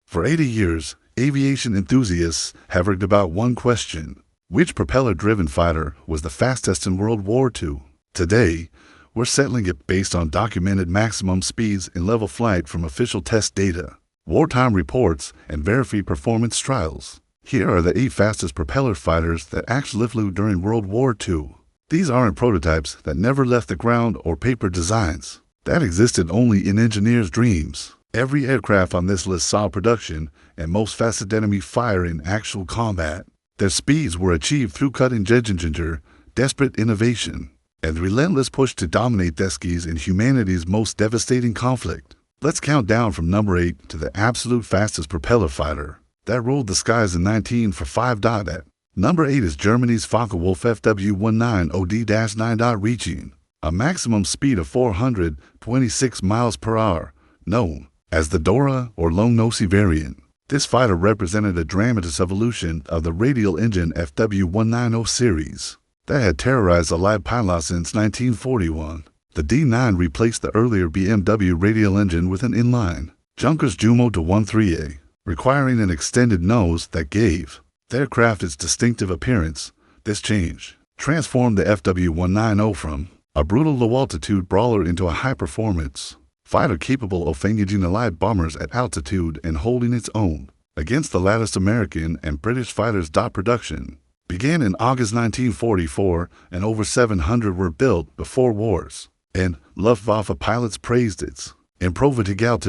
For 80 years, aviation enthusiasts have argued about one question: which propeller-driven fighter was the fastest in World War II? Today, we're settling it based on documented maximum speeds in level flight from official test data, wartime reports, and verified performance trials. Here are the 8 fastest propeller fighters that actually flew during World War II. These aren't prototypes that never left the ground or paper designs that existed only in engineers' dreams. Every aircraft on this list saw production and most fasted enemy fire in actual combat. Their speeds were achieved through cutting-edge engineering, desperate innovation, and the relentless push to dominate the skies in humanity's most devastating conflict. Let's count down from number 8 to the absolute fastest propeller fighter that ruled the skies in 1945. At number 8 is Germany's Focke-Wulf FW19 OD-9. Reaching a maximum speed of 426 miles per hour, known as the Dora or Long-Nosy variant. This fighter represented a dramatic evolution of the radial engine FW190 series that had terrorized Allied pilots since 1941. The D9 replaced the earlier BMW radial engine with an inline Junkers Jumo to 13A, requiring an extended nose that gave the aircraft its distinctive appearance. This change transformed the FW190 from a brutal low-altitude brawler into a high-performance fighter capable of engaging Allied bombers at altitude and holding its own against the latest American and British fighters. Production began in August 1944, and over 700 were built before wars, and Luftwaffe pilots praised its improved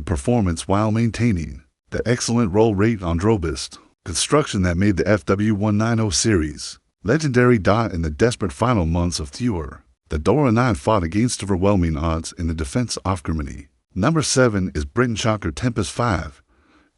performance while maintaining the excellent roll rate on robust construction that made the FW190 series legendary. In the desperate final months of the war, the Dora 9 fought against overwhelming odds in the defense of Germany. Number 7 is British Hawker Tempest 5,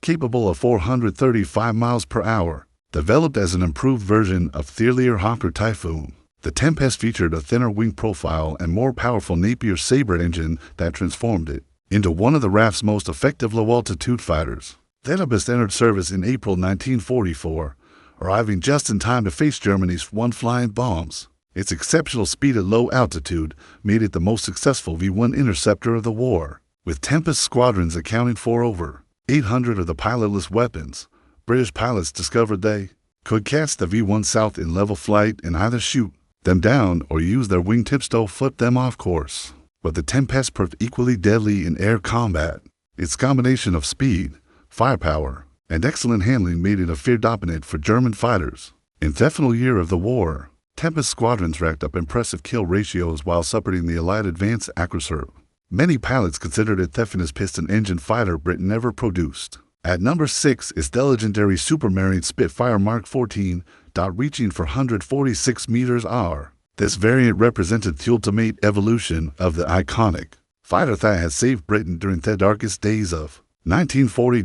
capable of 435 miles per hour. Developed as an improved version of the earlier Hawker Typhoon, the Tempest featured a thinner wing profile and more powerful Napier Sabre engine that transformed it into one of the RAF's most effective low-altitude fighters. Tempest entered service in April 1944, arriving just in time to face Germany's one-flying bombs. Its exceptional speed at low altitude made it the most successful V-1 interceptor of the war, with Tempest squadrons accounting for over 800 of the pilotless weapons. British pilots discovered they could catch the V-1 south in level flight and either shoot them down or use their wingtips to flip them off course. But the Tempest proved equally deadly in air combat. Its combination of speed, firepower, and excellent handling made it a feared opponent for German fighters. In the final year of the war, Tempest squadrons racked up impressive kill ratios while supporting the Allied advance accuracy. Many pilots considered it the finest piston-engine fighter Britain ever produced. At number 6 is the legendary Supermarine Spitfire Mark 14, reaching for 146 meters per hour. This variant represented the ultimate evolution of the iconic fighter that had saved Britain during the darkest days of 1940.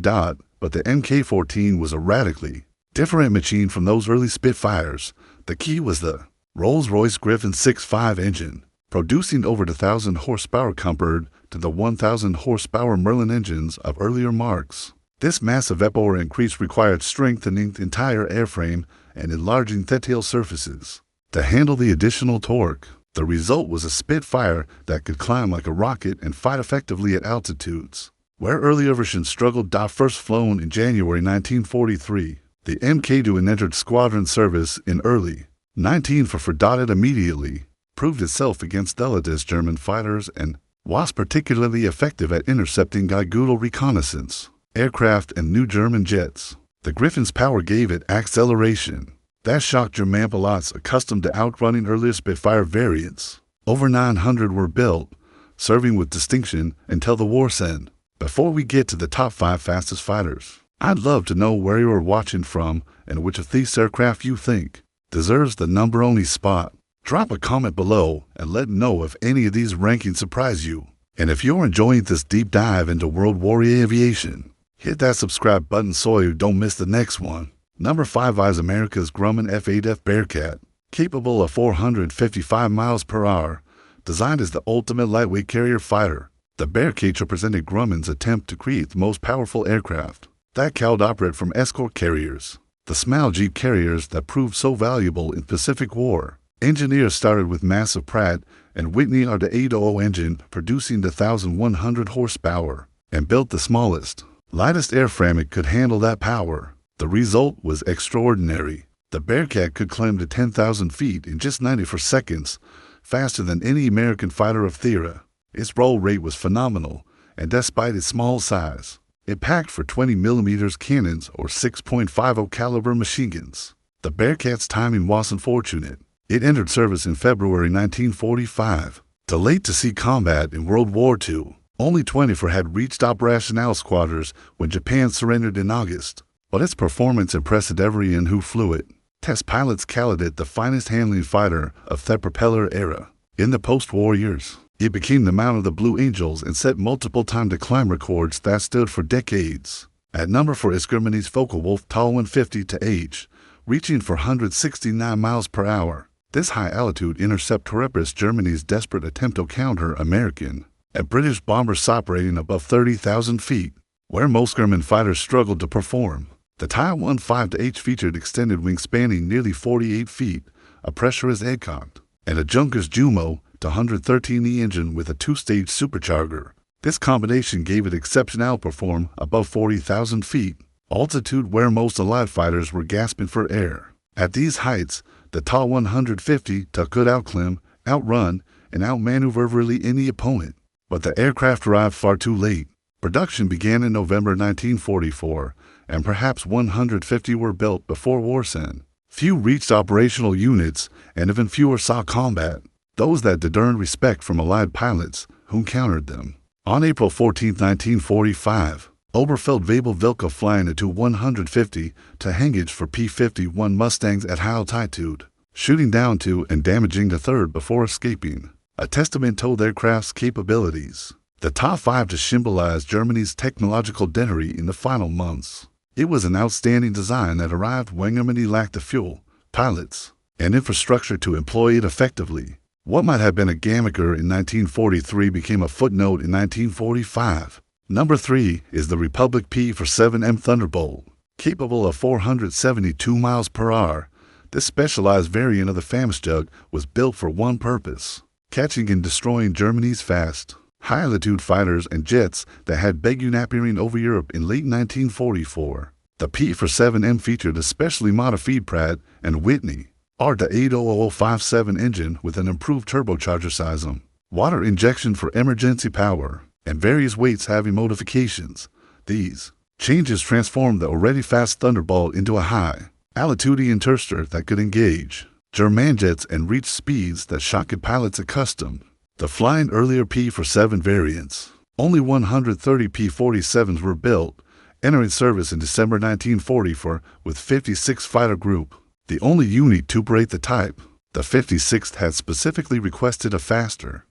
But the Mk-14 was a radically different machine from those early Spitfires. The key was the Rolls-Royce Griffin 6.5 engine, producing over 1,000 horsepower compared to the 1,000 horsepower Merlin engines of earlier marks. This massive power increase required strengthening the entire airframe and enlarging the tail surfaces to handle the additional torque. The result was a Spitfire that could climb like a rocket and fight effectively at altitudes where earlier versions struggled. First flown in January 1943, the Mk-2 entered squadron service in early 1944. It immediately proved itself against the latest German fighters and was particularly effective at intercepting Guidal reconnaissance aircraft and new German jets. The Griffin's power gave it acceleration that shocked German pilots accustomed to outrunning earlier Spitfire variants. Over 900 were built, serving with distinction until the war's end. Before we get to the top 5 fastest fighters, I'd love to know where you are watching from and which of these aircraft you think deserves the number only spot. Drop a comment below and let me know if any of these rankings surprise you. And if you're enjoying this deep dive into World War II aviation, hit that subscribe button so you don't miss the next one. Number 5 is America's Grumman F-8F Bearcat, capable of 455 miles per hour, designed as the ultimate lightweight carrier fighter. The Bearcat represented Grumman's attempt to create the most powerful aircraft that could operate from escort carriers, the small Jeep carriers that proved so valuable in the Pacific War. Engineers started with massive Pratt and Whitney R800 engine producing the 1,100 horsepower and built the smallest lightest airframe it could handle that power. The result was extraordinary. The Bearcat could climb to 10,000 feet in just 94 seconds, faster than any American fighter of the era. Its roll rate was phenomenal, and despite its small size, it packed for 20mm cannons or 6.50 caliber machine guns. The Bearcat's timing wasn't fortunate. It entered service in February 1945, too late to see combat in World War II. Only 24 had reached operational squadrons when Japan surrendered in August, but its performance impressed everyone who flew it. Test pilots called it the finest handling fighter of the propeller era. In the post-war years, it became the mount of the Blue Angels and set multiple time-to-climb records that stood for decades. At number 4 is Germany's Focke-Wulf TAL-150H, reaching 469 miles per hour. This high-altitude interceptor represents Germany's desperate attempt to counter American and British bombers operating above 30,000 feet, where most German fighters struggled to perform. The TAL-150H featured extended wings spanning nearly 48 feet, a pressurized headcock, and a Junkers Jumo to 113E engine with a two-stage supercharger. This combination gave it exceptional perform above 40,000 feet, altitude where most Allied fighters were gasping for air. At these heights, the TAL-150 could outclimb, outrun, and outmaneuver really any opponent. But the aircraft arrived far too late. Production began in November 1944, and perhaps 150 were built before war's end. Few reached operational units, and even fewer saw combat, those that did earn respect from Allied pilots who encountered them. On April 14, 1945, Oberfeldwebel-Wilke flying a Tu-150 to hangage for P-51 Mustangs at high altitude, shooting down two and damaging the third before escaping, a testament to their aircraft's capabilities. The Ta-5 to symbolize Germany's technological identity in the final months. It was an outstanding design that arrived when Germany lacked the fuel, pilots, and infrastructure to employ it effectively. What might have been a gimmicker in 1943 became a footnote in 1945. Number 3 is the Republic P-47M Thunderbolt. Capable of 472 miles per hour, this specialized variant of the Famstug was built for one purpose: catching and destroying Germany's fast, high-altitude fighters and jets that had begun appearing over Europe in late 1944. The P-47M featured a specially modified Pratt & Whitney R-80057 engine with an improved turbocharger system, water injection for emergency power, and various weights-heavy modifications. These changes transformed the already fast Thunderbolt into a high-altitude interceptor that could engage German jets and reach speeds that shocked pilots accustomed to flying earlier P-47 variants. Only 130 P-47s were built, entering service in December 1944 with 56th Fighter Group, the only unit to operate the type. The 56th had specifically requested a faster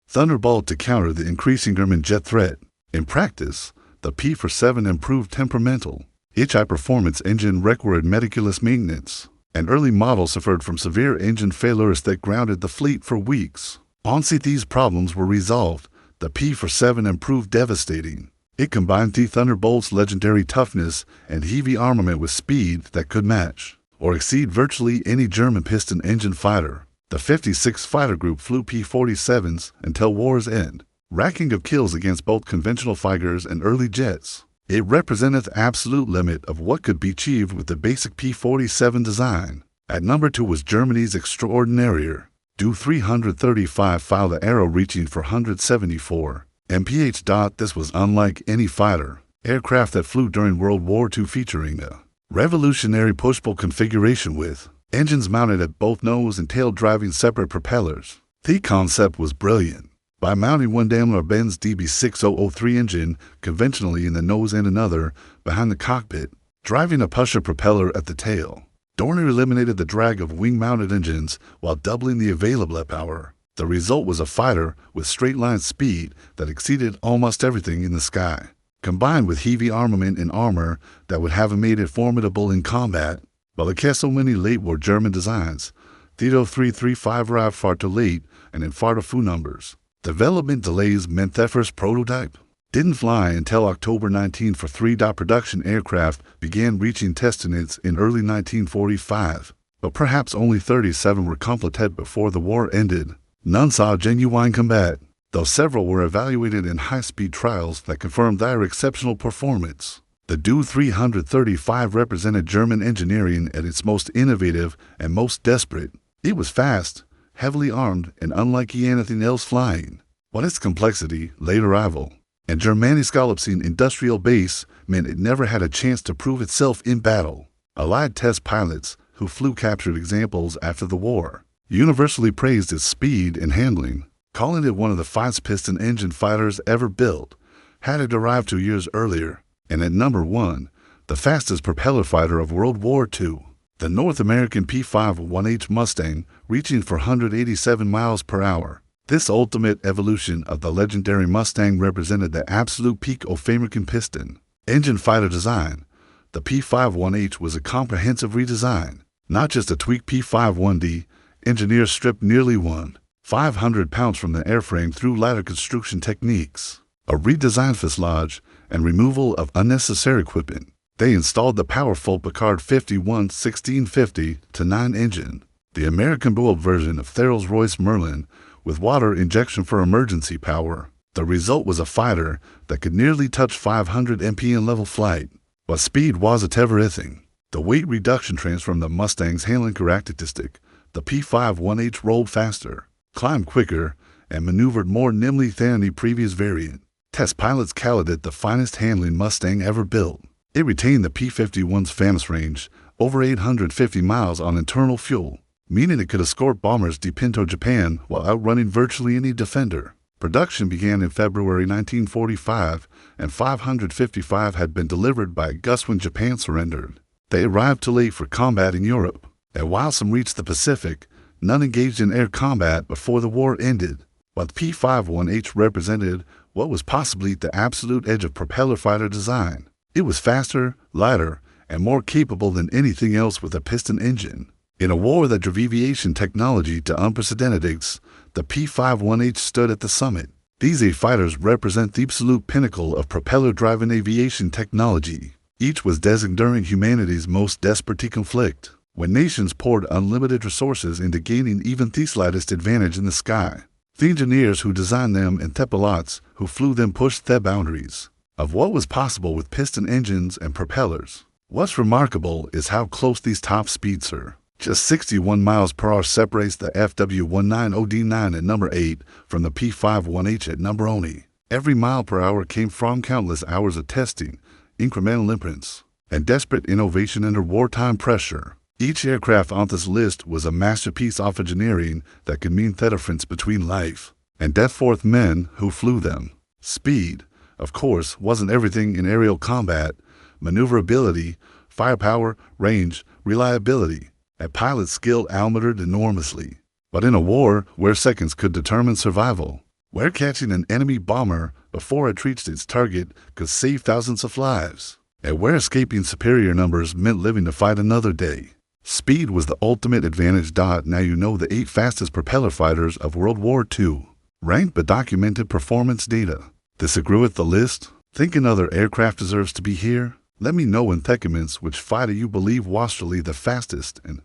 Thunderbolt to counter the increasing German jet threat. In practice, the P-47 improved temperamental. Its high-performance engine required meticulous maintenance, and early models suffered from severe engine failures that grounded the fleet for weeks. Once these problems were resolved, the P-47 improved devastating. It combined the Thunderbolt's legendary toughness and heavy armament with speed that could match or exceed virtually any German piston-engine fighter. The 56th Fighter Group flew P-47s until war's end, racking up kills against both conventional fighters and early jets. It represented the absolute limit of what could be achieved with the basic P-47 design. At number 2 was Germany's extraordinarier Tu-335 file the arrow reaching 474 mph. This was unlike any fighter aircraft that flew during World War II, featuring a revolutionary push-pull configuration with engines mounted at both nose and tail driving separate propellers. The concept was brilliant. By mounting one Daimler-Benz DB6003 engine conventionally in the nose and another behind the cockpit, driving a pusher propeller at the tail, Dornier eliminated the drag of wing-mounted engines while doubling the available power. The result was a fighter with straight-line speed that exceeded almost everything in the sky, combined with heavy armament and armor that would have made it formidable in combat. But like so many late-war German designs, the Tu-335 arrived far too late and in far too few numbers. Development delays meant the first prototype didn't fly until October 19 for 3. Production aircraft began reaching test units in early 1945, but perhaps only 37 were completed before the war ended. None saw genuine combat. though several were evaluated in high-speed trials that confirmed their exceptional performance. The WWII represented German engineering at its most innovative and most desperate. It was fast, heavily armed, and unlike anything else flying. But its complexity, late arrival, and Germany's collapsing industrial base meant it never had a chance to prove itself in battle. Allied test pilots, who flew captured examples after the war, universally praised its speed and handling, calling it one of the finest piston-engine fighters ever built. Had it arrived 2 years earlier, and at number 1, the fastest propeller fighter of World War II, the North American P-51H Mustang, reaching 487 miles per hour. This ultimate evolution of the legendary Mustang represented the absolute peak of American piston-engine fighter design. The P-51H was a comprehensive redesign, not just a tweaked P-51D. Engineers stripped nearly 1,500 pounds from the airframe through ladder construction techniques, a redesigned fuselage, and removal of unnecessary equipment. They installed the powerful Pickard 51-1650-9 engine, the American-built version of the Rolls-Royce Merlin, with water injection for emergency power. The result was a fighter that could nearly touch 500 mph level flight, but speed wasn't everything. The weight reduction transformed the Mustang's handling characteristic. The P-51H rolled faster, climbed quicker, and maneuvered more nimbly than any previous variant. Test pilots called it the finest handling Mustang ever built. It retained the P-51's famous range, over 850 miles on internal fuel, meaning it could escort bombers deep into Japan while outrunning virtually any defender. Production began in February 1945, and 555 had been delivered by August when Japan surrendered. They arrived too late for combat in Europe, and while some reached the Pacific, none engaged in air combat before the war ended. But the P-51H represented what was possibly the absolute edge of propeller fighter design. It was faster, lighter, and more capable than anything else with a piston engine. In a war that drove aviation technology to unprecedented heights, the P-51H stood at the summit. These 8 fighters represent the absolute pinnacle of propeller-driven aviation technology. Each was destined during humanity's most desperate conflict, when nations poured unlimited resources into gaining even the slightest advantage in the sky. The engineers who designed them and the pilots who flew them pushed the boundaries of what was possible with piston engines and propellers. What's remarkable is how close these top speeds are. Just 61 miles per hour separates the WWII at number 8 from the P-51H at number 0. Every mile per hour came from countless hours of testing, incremental improvements, and desperate innovation under wartime pressure. Each aircraft on this list was a masterpiece of engineering that could mean the difference between life and death for the men who flew them. Speed, of course, wasn't everything in aerial combat. Maneuverability, firepower, range, reliability, and pilot skill mattered enormously. But in a war where seconds could determine survival, where catching an enemy bomber before it reached its target could save thousands of lives, and where escaping superior numbers meant living to fight another day, speed was the ultimate advantage. Now you know the 8 fastest propeller fighters of World War II, ranked by documented performance data. Disagree with the list? Think another aircraft deserves to be here? Let me know in the comments which fighter you believe was truly the fastest and